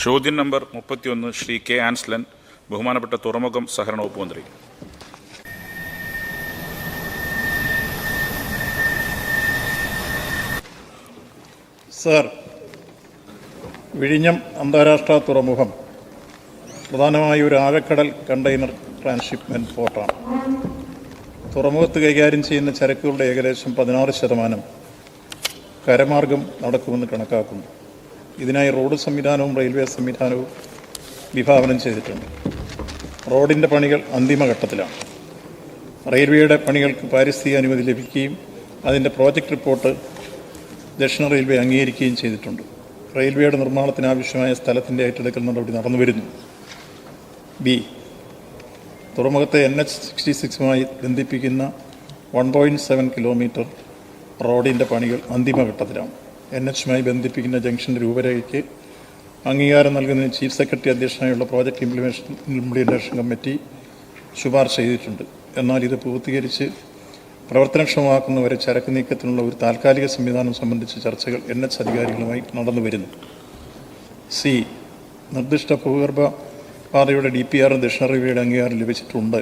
ചോദ്യം number 31 Shri K Ansalan, ബഹുമാനപ്പെട്ട തുറമുഖം സഹകരണ വകുപ്പ് മന്ത്രി. സർ, വിഴിഞ്ഞം അന്താരാഷ്ട്ര തുറമുഖം പ്രധാനമായും ഒരു ആഴക്കടൽ കണ്ടെയ്നർ ട്രാൻസ്ഷിപ്മെൻറ്റ് പോർട്ടാണ്. തുറമുഖത്ത് കൈകാര്യം ചെയ്യുന്ന ചരക്കുകളുടെ ഏകദേശം 16% കരമാർഗം നടക്കുമെന്ന് കണക്കാക്കുന്നു. ഇതിനായി റോഡ് സംവിധാനവും റെയിൽവേ സംവിധാനവും വിഭാവനം ചെയ്തിട്ടുണ്ട്. റോഡിൻ്റെ പണികൾ അന്തിമഘട്ടത്തിലാണ്. റെയിൽവേയുടെ പണികൾക്ക് പാരിസ്ഥിതിക അനുമതി ലഭിക്കുകയും അതിൻ്റെ പ്രോജക്റ്റ് റിപ്പോർട്ട് ദക്ഷിണ റെയിൽവേ അംഗീകരിക്കുകയും ചെയ്തിട്ടുണ്ട്. റെയിൽവേയുടെ നിർമ്മാണത്തിനാവശ്യമായ സ്ഥലത്തിൻ്റെ ഏറ്റെടുക്കൽ നടപടി നടന്നുവരുന്നു. ബി, തുറമുഖത്തെ NH-66 ബന്ധിപ്പിക്കുന്ന 1.7 കിലോമീറ്റർ റോഡിൻ്റെ പണികൾ അന്തിമഘട്ടത്തിലാണ്. NH ബന്ധിപ്പിക്കുന്ന ജംഗ്ഷൻ്റെ രൂപരേഖയ്ക്ക് അംഗീകാരം നൽകുന്നതിന് ചീഫ് സെക്രട്ടറി അധ്യക്ഷനായുള്ള പ്രോജക്റ്റ് ഇംപ്ലിമെൻറ്റേഷൻ കമ്മിറ്റി ശുപാർശ ചെയ്തിട്ടുണ്ട്. എന്നാൽ ഇത് പൂർത്തീകരിച്ച് പ്രവർത്തനക്ഷമമാക്കുന്നവരെ ചരക്ക് നീക്കത്തിനുള്ള ഒരു താൽക്കാലിക സംവിധാനം സംബന്ധിച്ച ചർച്ചകൾ NH അധികാരികളുമായി നടന്നു വരുന്നു. സി, നിർദ്ദിഷ്ട ഭൂഗർഭ പാതയുടെ DPR ദക്ഷിണ റെയിൽവേയുടെ അംഗീകാരം ലഭിച്ചിട്ടുണ്ട്.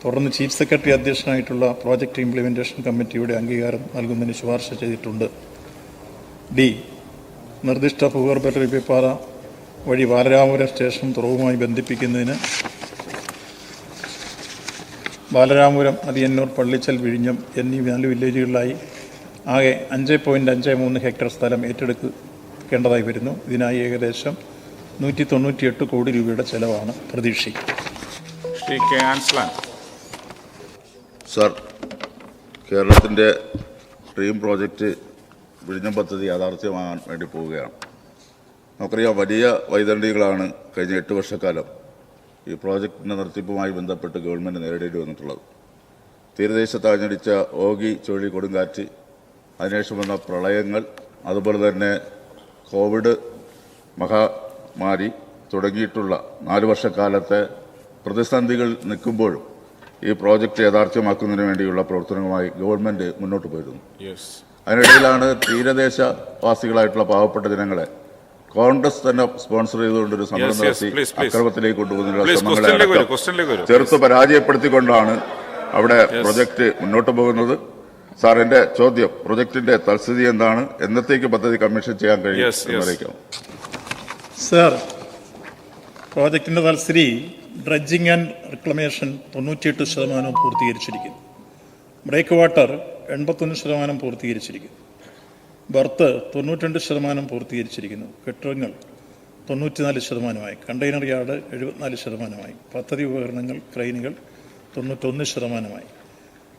തുടർന്ന് ചീഫ് സെക്രട്ടറി അധ്യക്ഷനായിട്ടുള്ള പ്രോജക്റ്റ് ഇംപ്ലിമെൻറ്റേഷൻ കമ്മിറ്റിയുടെ അംഗീകാരം നൽകുന്നതിന് ശുപാർശ ചെയ്തിട്ടുണ്ട്. ഡി, നിർദ്ദിഷ്ട ഭൂഗർഭ റെയിൽവേ പാത വഴി ബാലരാമപുരം സ്റ്റേഷൻ തുറവുമായി ബന്ധിപ്പിക്കുന്നതിന് ബാലരാമപുരം, അതിയന്നൂർ, പള്ളിച്ചൽ, വിഴിഞ്ഞം എന്നീ 4 വില്ലേജുകളിലായി ആകെ 5.53 ഹെക്ടർ സ്ഥലം ഏറ്റെടുക്കേണ്ടതായി വരുന്നു. ഇതിനായി ഏകദേശം 198 കോടി രൂപയുടെ ചെലവാണ് പ്രതീക്ഷിക്കുന്നത്. ശ്രീ കെ ആൻസ്ലൻ. സർ, കേരളത്തിൻ്റെ ഡ്രീം പ്രോജക്റ്റ് വിഴിഞ്ഞം പദ്ധതി യാഥാർത്ഥ്യമാകാൻ വേണ്ടി പോവുകയാണ്. നമുക്കറിയാം, വലിയ വൈതരണികളാണ് കഴിഞ്ഞ 8 വർഷക്കാലം ഈ പ്രോജക്റ്റിൻ്റെ നടത്തിപ്പുമായി ബന്ധപ്പെട്ട് ഗവൺമെൻറ് നേരിടേണ്ടി വന്നിട്ടുള്ളത്. തീരദേശത്ത് ആഞ്ഞടിച്ച ഓഗി ചുഴലി കൊടുങ്കാറ്റ്, അതിനുശേഷം വന്ന പ്രളയങ്ങൾ, അതുപോലെ തന്നെ കോവിഡ് മഹാമാരി തുടങ്ങിയിട്ടുള്ള 4 വർഷക്കാലത്തെ പ്രതിസന്ധികൾ നിൽക്കുമ്പോഴും ഈ പ്രോജക്റ്റ് യാഥാർത്ഥ്യമാക്കുന്നതിന് വേണ്ടിയുള്ള പ്രവർത്തനങ്ങളുമായി ഗവൺമെൻറ് മുന്നോട്ട് പോയിരുന്നു. അതിനിടയിലാണ് തീരദേശവാസികളായിട്ടുള്ള പാവപ്പെട്ട ജനങ്ങളെ കോൺഗ്രസ് തന്നെ സ്പോൺസർ ചെയ്തുകൊണ്ടൊരു സമരം നടത്തി അക്രമത്തിലേക്ക് കൊണ്ടുപോകുന്നതിനുള്ള ശ്രമങ്ങളെ ചെറുത്ത് പരാജയപ്പെടുത്തിക്കൊണ്ടാണ് അവിടെ പ്രൊജക്ട് മുന്നോട്ട് പോകുന്നത്. സാർ, എന്റെ ചോദ്യം, പ്രൊജക്ടിന്റെ തൽസ്ഥിതി എന്താണ്? എന്നത്തേക്ക് പദ്ധതി കമ്മീഷൻ ചെയ്യാൻ കഴിയും എന്നറിയിക്കാം. സർ, പ്രോജക്റ്റിന്റെ തൽസ്ഥിതി ഡ്രഡ്ജിംഗ് ആൻഡ് റിക്ലമേഷൻ 98% പൂർത്തീകരിച്ചിരിക്കുന്നു. ബ്രേക്ക് വാട്ടർ 81% പൂർത്തീകരിച്ചിരിക്കുന്നു. ബർത്ത് 92% പൂർത്തീകരിച്ചിരിക്കുന്നു. കെട്ടിടങ്ങൾ 94%, കണ്ടെയ്നർ യാർഡ് 74%, പദ്ധതി ഉപകരണങ്ങൾ ക്രെയിനുകൾ 91%,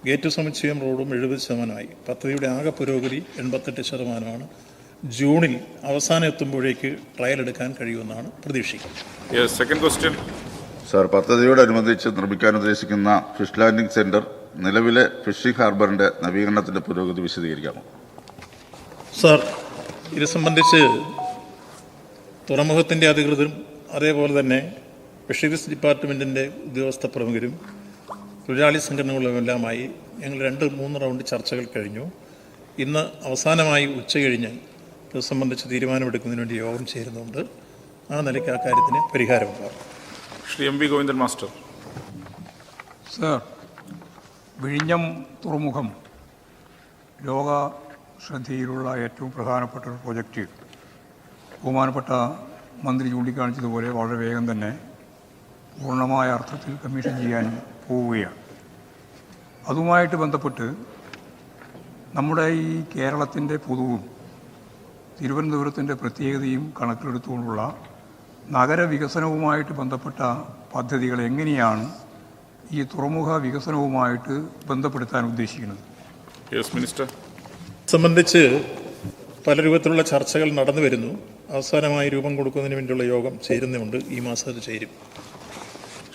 ഗേറ്റ് സമുച്ചയം റോഡും 70%. പദ്ധതിയുടെ ആകെ പുരോഗതി 88%. ജൂണിൽ അവസാനം എത്തുമ്പോഴേക്ക് ട്രയൽ എടുക്കാൻ കഴിയുമെന്നാണ് പ്രതീക്ഷിക്കുന്നത്. സാർ, പദ്ധതിയോടനുബന്ധിച്ച് നിർമ്മിക്കാൻ ഉദ്ദേശിക്കുന്ന ഫിഷ് ലാൻഡിംഗ് സെന്റർ, നിലവിലെ ഫിഷിംഗ് ഹാർബറിന്റെ നവീകരണത്തിന്റെ പുരോഗതി വിശദീകരിക്കാമോ? സാർ, ഇത് സംബന്ധിച്ച് തുറമുഖത്തിൻ്റെ അധികൃതരും അതേപോലെ തന്നെ ഫിഷറീസ് ഡിപ്പാർട്ട്മെൻറ്റിൻ്റെ ഉദ്യോഗസ്ഥ പ്രമുഖരും തൊഴിലാളി സംഘടനകളുമെല്ലാമായി ഞങ്ങൾ 2-3 റൗണ്ട് ചർച്ചകൾ കഴിഞ്ഞു. ഇന്ന് അവസാനമായി ഉച്ച കഴിഞ്ഞ് ഇത് സംബന്ധിച്ച് തീരുമാനമെടുക്കുന്നതിന് വേണ്ടി യോഗം ചേരുന്നുണ്ട്. ആ നിലയ്ക്ക് ആ കാര്യത്തിന് പരിഹാരമുണ്ടാകും. Shri M V Govindan master. Sir, വിഴിഞ്ഞം തുറമുഖം ലോക ശ്രദ്ധയിലുള്ള ഏറ്റവും പ്രധാനപ്പെട്ട ഒരു പ്രോജക്റ്റ് ബഹുമാനപ്പെട്ട മന്ത്രി ചൂണ്ടിക്കാണിച്ചതുപോലെ വളരെ വേഗം തന്നെ പൂർണ്ണമായ അർത്ഥത്തിൽ കമ്മീഷൻ ചെയ്യാൻ പോവുകയാണ്. അതുമായിട്ട് ബന്ധപ്പെട്ട് നമ്മുടെ ഈ കേരളത്തിൻ്റെ പൊതുവും തിരുവനന്തപുരത്തിൻ്റെ പ്രത്യേകതയും കണക്കിലെടുത്തുകൊണ്ടുള്ള നഗരവികസനവുമായിട്ട് ബന്ധപ്പെട്ട പദ്ധതികൾ എങ്ങനെയാണ് ഈ തുറമുഖ വികസനവുമായിട്ട് ബന്ധപ്പെടുത്താൻ ഉദ്ദേശിക്കുന്നത്? മിനിസ്റ്റർ. സംബന്ധിച്ച് പല രൂപത്തിലുള്ള ചർച്ചകൾ നടന്നു വരുന്നു. അവസാനമായി രൂപം കൊടുക്കുന്നതിന് വേണ്ടിയുള്ള യോഗം ചേരുന്നുമുണ്ട്. ഈ മാസം അത് ചേരും.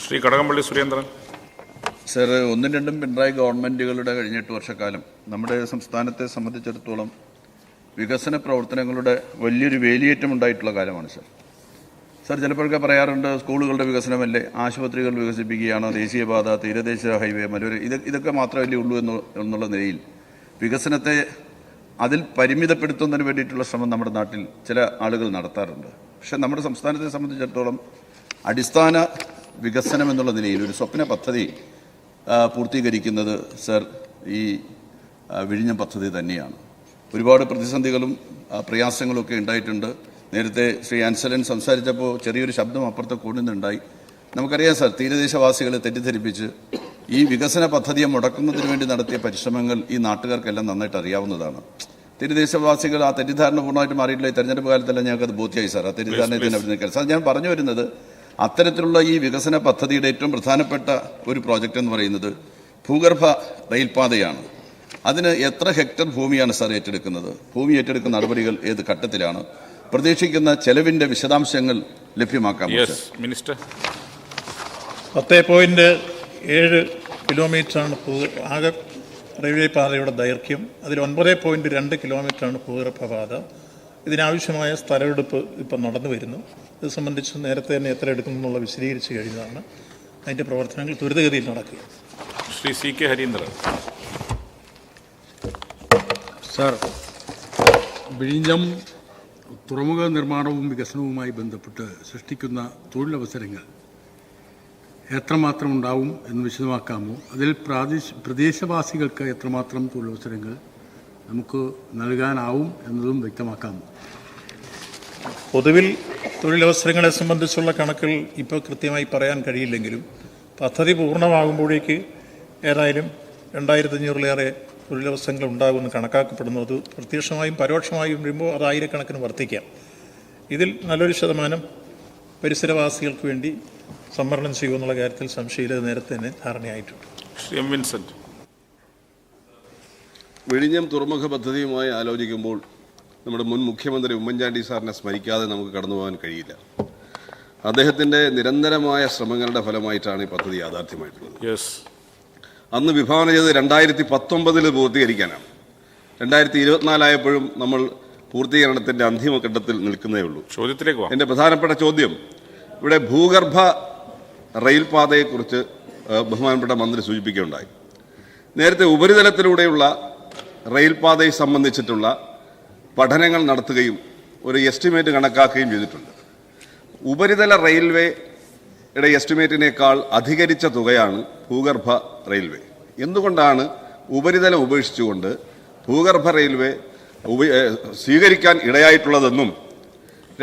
ശ്രീ കടകംപള്ളി സുരേന്ദ്രൻ. സർ, 1-2 പിണറായി ഗവൺമെൻറ്റുകളുടെ കഴിഞ്ഞ 8 വർഷക്കാലം നമ്മുടെ സംസ്ഥാനത്തെ സംബന്ധിച്ചിടത്തോളം വികസന പ്രവർത്തനങ്ങളുടെ വലിയൊരു വേലിയേറ്റം ഉണ്ടായിട്ടുള്ള കാലമാണ് സർ. സർ, ചിലപ്പോഴൊക്കെ പറയാറുണ്ട്, സ്കൂളുകളുടെ വികസനമല്ലേ, ആശുപത്രികൾ വികസിപ്പിക്കുകയാണ്, ദേശീയപാത, തീരദേശ ഹൈവേ, മലയോര ഇതൊക്കെ മാത്രമല്ലേ ഉള്ളൂ എന്നുള്ള നിലയിൽ വികസനത്തെ അതിൽ പരിമിതപ്പെടുത്തുന്നതിന് വേണ്ടിയിട്ടുള്ള ശ്രമം നമ്മുടെ നാട്ടിൽ ചില ആളുകൾ നടത്താറുണ്ട്. പക്ഷേ നമ്മുടെ സംസ്ഥാനത്തെ സംബന്ധിച്ചിടത്തോളം അടിസ്ഥാന വികസനം എന്നുള്ള നിലയിൽ ഒരു സ്വപ്ന പദ്ധതി പൂർത്തീകരിക്കുന്നത് സർ ഈ വിഴിഞ്ഞം പദ്ധതി തന്നെയാണ്. ഒരുപാട് പ്രതിസന്ധികളും പ്രയാസങ്ങളും ഒക്കെ ഉണ്ടായിട്ടുണ്ട്. നേരത്തെ ശ്രീ ആൻസലൻ സംസാരിച്ചപ്പോൾ ചെറിയൊരു ശബ്ദം അപ്പുറത്തെ കൂടുന്നുണ്ടായി. നമുക്കറിയാം സർ, തീരദേശവാസികളെ തെറ്റിദ്ധരിപ്പിച്ച് ഈ വികസന പദ്ധതിയെ മുടക്കുന്നതിന് വേണ്ടി നടത്തിയ പരിശ്രമങ്ങൾ ഈ നാട്ടുകാർക്കെല്ലാം നന്നായിട്ട് അറിയാവുന്നതാണ്. തീരദേശവാസികൾ ആ തെറ്റിദ്ധാരണ പൂർണ്ണമായിട്ട് മാറിയിട്ടില്ല. ഈ തെരഞ്ഞെടുപ്പ് കാലത്തെല്ലാം ഞങ്ങൾക്കത് ബോധ്യമായി സാർ. ആ തെറ്റിദ്ധാരണ തന്നെ അവിടെ നിൽക്കാൻ സാർ, ഞാൻ പറഞ്ഞു വരുന്നത് അത്തരത്തിലുള്ള ഈ വികസന പദ്ധതിയുടെ ഏറ്റവും പ്രധാനപ്പെട്ട ഒരു പ്രോജക്റ്റ് എന്ന് പറയുന്നത് ഭൂഗർഭ റെയിൽപാതയാണ്. അതിന് എത്ര ഹെക്ടർ ഭൂമിയാണ് സാർ ഏറ്റെടുക്കുന്നത്? ഭൂമി ഏറ്റെടുക്കുന്ന നടപടികൾ ഏത് ഘട്ടത്തിലാണ്? പ്രതീക്ഷിക്കുന്ന ചെലവിന്റെ വിശദാംശങ്ങൾ ലഭ്യമാക്കാം മിനിസ്റ്റർ. 10.7 കിലോമീറ്ററാണ് ആകെ റെയിൽവേ പാതയുടെ ദൈർഘ്യം. അതിൽ 9.2 കിലോമീറ്ററാണ് ഭൂഗർഭ പാത. ഇതിനാവശ്യമായ സ്ഥലമെടുപ്പ് ഇപ്പം നടന്നു വരുന്നു. ഇത് സംബന്ധിച്ച് നേരത്തെ തന്നെ എത്ര എടുക്കുന്നു എന്നുള്ള വിശദീകരിച്ച് കഴിഞ്ഞതാണ്. അതിൻ്റെ പ്രവർത്തനങ്ങൾ ത്വരിതഗതിയിൽ നടക്കുക. Shri C K Harindran. Sir, വിഴിഞ്ഞം തുറമുഖ നിർമ്മാണവും വികസനവുമായി ബന്ധപ്പെട്ട് സൃഷ്ടിക്കുന്ന തൊഴിലവസരങ്ങൾ എത്രമാത്രം ഉണ്ടാവും എന്ന് വിശദമാക്കാമോ? അതിൽ പ്രദേശവാസികൾക്ക് എത്രമാത്രം തൊഴിലവസരങ്ങൾ നമുക്ക് നൽകാനാവും എന്നതും വ്യക്തമാക്കാമോ? പൊതുവിൽ തൊഴിലവസരങ്ങളെ സംബന്ധിച്ചുള്ള കണക്കുകൾ ഇപ്പോൾ കൃത്യമായി പറയാൻ കഴിയില്ലെങ്കിലും പദ്ധതി പൂർണ്ണമാകുമ്പോഴേക്ക് ഏതായാലും 2500-ലേറെ തൊഴിലവസരങ്ങൾ ഉണ്ടാകുമെന്ന് കണക്കാക്കപ്പെടുന്നു. അത് പ്രത്യക്ഷമായും പരോക്ഷമായും വരുമ്പോൾ അത് ആയിരക്കണക്കിന് വർദ്ധിക്കാം. ഇതിൽ നല്ലൊരു ശതമാനം പരിസരവാസികൾക്ക് വേണ്ടി സംവരണം ചെയ്യുമെന്നുള്ള കാര്യത്തിൽ സംശയമില്ല. നേരത്തെ തന്നെ ധാരണയായിട്ടുണ്ട്. Shri M Vincent. വിഴിഞ്ഞം തുറമുഖ പദ്ധതിയുമായി ആലോചിക്കുമ്പോൾ നമ്മുടെ മുൻ മുഖ്യമന്ത്രി ഉമ്മൻചാണ്ടി സാറിനെ സ്മരിക്കാതെ നമുക്ക് കടന്നു പോകാൻ കഴിയില്ല. അദ്ദേഹത്തിൻ്റെ നിരന്തരമായ ശ്രമങ്ങളുടെ ഫലമായിട്ടാണ് ഈ പദ്ധതി യാഥാർത്ഥ്യമായിട്ടുള്ളത്. അന്ന് വിഭാവന ചെയ്ത് 2019 പൂർത്തീകരിക്കാനാണ്. 2024 ആയപ്പോഴും നമ്മൾ പൂർത്തീകരണത്തിൻ്റെ അന്തിമഘട്ടത്തിൽ നിൽക്കുന്നേ ഉള്ളൂ. ചോദ്യത്തിലേക്ക് എൻ്റെ പ്രധാനപ്പെട്ട ചോദ്യം, ഇവിടെ ഭൂഗർഭ റെയിൽപാതയെക്കുറിച്ച് ബഹുമാനപ്പെട്ട മന്ത്രി സൂചിപ്പിക്കുകയുണ്ടായി. നേരത്തെ ഉപരിതലത്തിലൂടെയുള്ള റെയിൽപാതയെ സംബന്ധിച്ചിട്ടുള്ള പഠനങ്ങൾ നടത്തുകയും ഒരു എസ്റ്റിമേറ്റ് കണക്കാക്കുകയും ചെയ്തിട്ടുണ്ട്. ഉപരിതല റെയിൽവേയുടെ എസ്റ്റിമേറ്റിനേക്കാൾ അധികരിച്ച തുകയാണ് ഭൂഗർഭ റെയിൽവേ. എന്തുകൊണ്ടാണ് ഉപരിതലം ഉപേക്ഷിച്ചുകൊണ്ട് ഭൂഗർഭ റെയിൽവേ സ്വീകരിക്കാൻ ഇടയായിട്ടുള്ളതെന്നും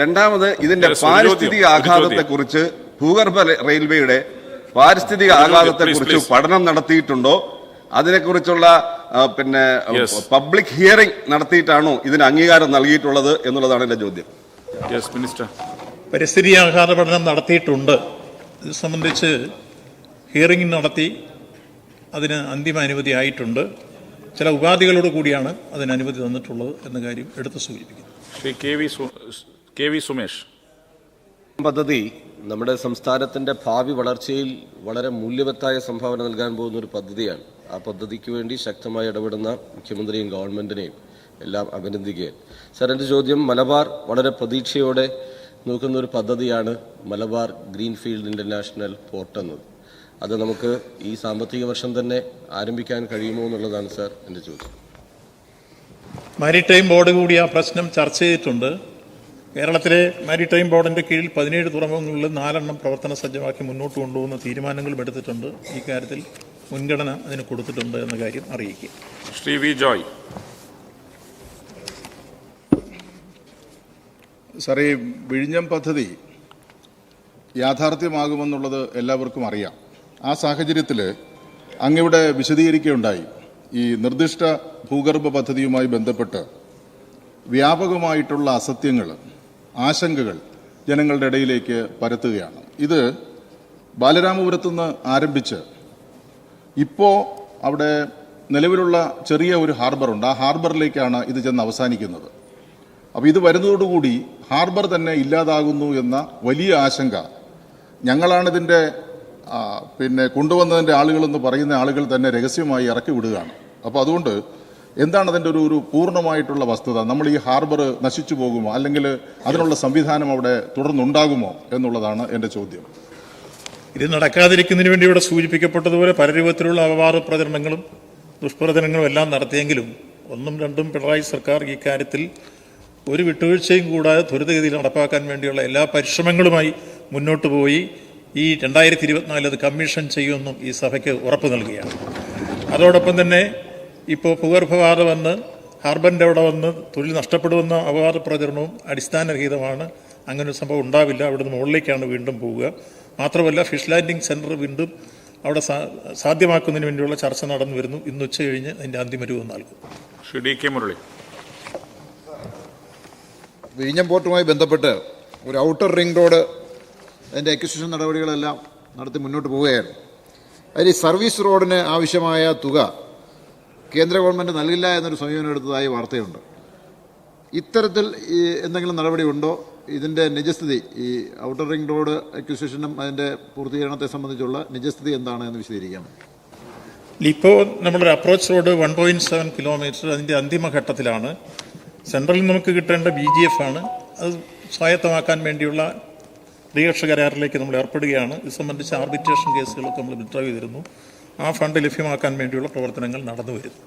രണ്ടാമത് ഇതിന്റെ പാരിസ്ഥിതിക ആഘാതത്തെക്കുറിച്ച് ഭൂഗർഭ റെയിൽവേയുടെ പാരിസ്ഥിതിക ആഘാതത്തെക്കുറിച്ച് പഠനം നടത്തിയിട്ടുണ്ടോ, അതിനെക്കുറിച്ചുള്ള പബ്ലിക് ഹിയറിംഗ് നടത്തിയിട്ടാണോ ഇതിന് അംഗീകാരം നൽകിയിട്ടുള്ളത് എന്നുള്ളതാണ് എൻ്റെ ചോദ്യം. പരിസ്ഥിതി ആഘാത പഠനം നടത്തിയിട്ടുണ്ട്. ഇത് സംബന്ധിച്ച് ഹിയറിംഗ് നടത്തി അതിന് അന്തിമ അനുമതി ആയിട്ടുണ്ട്. ചില ഉപാധികളോട് കൂടിയാണ് അതിന് അനുമതി തന്നിട്ടുള്ളത് എന്ന കാര്യം എടുത്തു സൂചിപ്പിക്കുന്നു. Shri K V Sumesh. പദ്ധതി നമ്മുടെ സംസ്ഥാനത്തിൻ്റെ ഭാവി വളർച്ചയിൽ വളരെ മൂല്യവത്തായ സംഭാവന നൽകാൻ പോകുന്ന ഒരു പദ്ധതിയാണ്. ആ പദ്ധതിക്ക് വേണ്ടി ശക്തമായി ഇടപെടുന്ന മുഖ്യമന്ത്രിയും ഗവൺമെൻറ്റിനെയും എല്ലാം അഭിനന്ദിക്കുകയാണ്. സാർ, എൻ്റെ ചോദ്യം, മലബാർ വളരെ പ്രതീക്ഷയോടെ നോക്കുന്നൊരു പദ്ധതിയാണ് മലബാർ ഗ്രീൻഫീൽഡ് ഇൻ്റർനാഷണൽ പോർട്ട് എന്നത്. അത് നമുക്ക് ഈ സാമ്പത്തിക വർഷം തന്നെ ആരംഭിക്കാൻ കഴിയുമോ എന്നുള്ളതാണ് സാർ എൻ്റെ ചോദ്യം. മാരിടൈം ബോർഡ് കൂടി ആ പ്രശ്നം ചർച്ച ചെയ്തിട്ടുണ്ട്. കേരളത്തിലെ മാരിടൈം ബോർഡിൻ്റെ കീഴിൽ 17 തുറമുഖങ്ങളിൽ 4 പ്രവർത്തന സജ്ജമാക്കി മുന്നോട്ട് കൊണ്ടുപോകുന്ന തീരുമാനങ്ങളും എടുത്തിട്ടുണ്ട്. ഈ കാര്യത്തിൽ മുൻഗണന അതിന് കൊടുത്തിട്ടുണ്ട് എന്ന കാര്യം അറിയിക്കുക. ശ്രീ വി ജോയ്. സാർ, ഈ വിഴിഞ്ഞം പദ്ധതി യാഥാർത്ഥ്യമാകുമെന്നുള്ളത് എല്ലാവർക്കും അറിയാം. ആ സാഹചര്യത്തിൽ അങ്ങയുടെ വിശദീകരിക്കുകയുണ്ടായി. ഈ നിർദ്ദിഷ്ട ഭൂഗർഭ പദ്ധതിയുമായി ബന്ധപ്പെട്ട് വ്യാപകമായിട്ടുള്ള അസത്യങ്ങൾ, ആശങ്കകൾ ജനങ്ങളുടെ ഇടയിലേക്ക് പരത്തുകയാണ്. ഇത് ബാലരാമപുരത്തുനിന്ന് ആരംഭിച്ച് ഇപ്പോൾ അവിടെ നിലവിലുള്ള ചെറിയ ഒരു ഹാർബറുണ്ട്. ആ ഹാർബറിലേക്കാണ് ഇത് ചെന്ന് അവസാനിക്കുന്നത്. അപ്പോൾ ഇത് വരുന്നതോടുകൂടി ഹാർബർ തന്നെ ഇല്ലാതാകുന്നു എന്ന വലിയ ആശങ്ക ഞങ്ങളാണിതിൻ്റെ കൊണ്ടുവന്നതിൻ്റെ ആളുകളെന്ന് പറയുന്ന ആളുകൾ തന്നെ രഹസ്യമായി ഇറക്കി വിടുകയാണ്. അപ്പോൾ അതുകൊണ്ട് എന്താണ് അതിൻ്റെ ഒരു പൂർണ്ണമായിട്ടുള്ള വസ്തുത? നമ്മൾ ഈ ഹാർബർ നശിച്ചു പോകുമോ, അല്ലെങ്കിൽ അതിനുള്ള സംവിധാനം അവിടെ തുടർന്നുണ്ടാകുമോ എന്നുള്ളതാണ് എൻ്റെ ചോദ്യം. ഇത് നടക്കാതിരിക്കുന്നതിന് വേണ്ടി ഇവിടെ സൂചിപ്പിക്കപ്പെട്ടതുപോലെ പല രൂപത്തിലുള്ള അപവാദ പ്രചരണങ്ങളും ദുഷ്പ്രചരണങ്ങളും എല്ലാം നടത്തിയെങ്കിലും 1-2 പിണറായി സർക്കാർ ഈ കാര്യത്തിൽ ഒരു വിട്ടുവീഴ്ചയും കൂടാതെ ത്വരിതഗതിയിൽ നടപ്പാക്കാൻ വേണ്ടിയുള്ള എല്ലാ പരിശ്രമങ്ങളുമായി മുന്നോട്ട് പോയി ഈ 2024 അത് കമ്മീഷൻ ചെയ്യുമെന്നും ഈ സഭയ്ക്ക് ഉറപ്പ് നൽകുകയാണ്. അതോടൊപ്പം തന്നെ ഇപ്പോൾ ഭൂഗർഭവാദം വന്ന് ഹാർബറിൻ്റെ അവിടെ വന്ന് തൊഴിൽ നഷ്ടപ്പെടുമെന്ന അപവാദ പ്രചരണവും അടിസ്ഥാനരഹിതമാണ്. അങ്ങനെ ഒരു സംഭവം ഉണ്ടാവില്ല. അവിടുന്ന് മുകളിലേക്കാണ് വീണ്ടും പോവുക. മാത്രമല്ല ഫിഷ് ലാൻഡിംഗ് സെൻറ്റർ വീണ്ടും അവിടെ സാധ്യമാക്കുന്നതിന് വേണ്ടിയുള്ള ചർച്ച നടന്നു വരുന്നു. ഇന്ന് ഉച്ച കഴിഞ്ഞ് അതിൻ്റെ അന്തിമ രൂപം നൽകും. Shri D K Murali. വിഴിഞ്ഞം പോർട്ടുമായി ബന്ധപ്പെട്ട് ഒരു ഔട്ടർ റിംഗ് റോഡ് അതിൻ്റെ അക്വിസിഷൻ നടപടികളെല്ലാം നടത്തി മുന്നോട്ട് പോവുകയാണ്. അതിൽ സർവീസ് റോഡിന് ആവശ്യമായ തുക കേന്ദ്ര ഗവൺമെൻറ് നൽകില്ല എന്നൊരു സമീപനം എടുത്തതായി വാർത്തയുണ്ട്. ഇത്തരത്തിൽ ഈ എന്തെങ്കിലും നടപടി ഉണ്ടോ? ഇതിൻ്റെ നിജസ്ഥിതി, ഈ ഔട്ടർ റിംഗ് റോഡ് അക്വിസിഷനും അതിൻ്റെ പൂർത്തീകരണത്തെ സംബന്ധിച്ചുള്ള നിജസ്ഥിതി എന്താണ് എന്ന് വിശദീകരിക്കാം. ഇപ്പോൾ നമ്മളൊരു അപ്രോച്ച് റോഡ് 1.7 കിലോമീറ്റർ അതിൻ്റെ അന്തിമഘട്ടത്തിലാണ്. സെൻട്രലിൽ നമുക്ക് കിട്ടേണ്ട BGF ആണ്. അത് സ്വായത്തമാക്കാൻ വേണ്ടിയുള്ള ദ്വിപക്ഷ കരാറിലേക്ക് നമ്മൾ ഏർപ്പെടുകയാണ്. ഇത് സംബന്ധിച്ച് ആർബിട്രേഷൻ കേസുകളൊക്കെ നമ്മൾ വിഡ്രോ ചെയ്തിരുന്നു. ആ ഫണ്ട് ലഭ്യമാക്കാൻ വേണ്ടിയുള്ള പ്രവർത്തനങ്ങൾ നടന്നു വരുന്നു.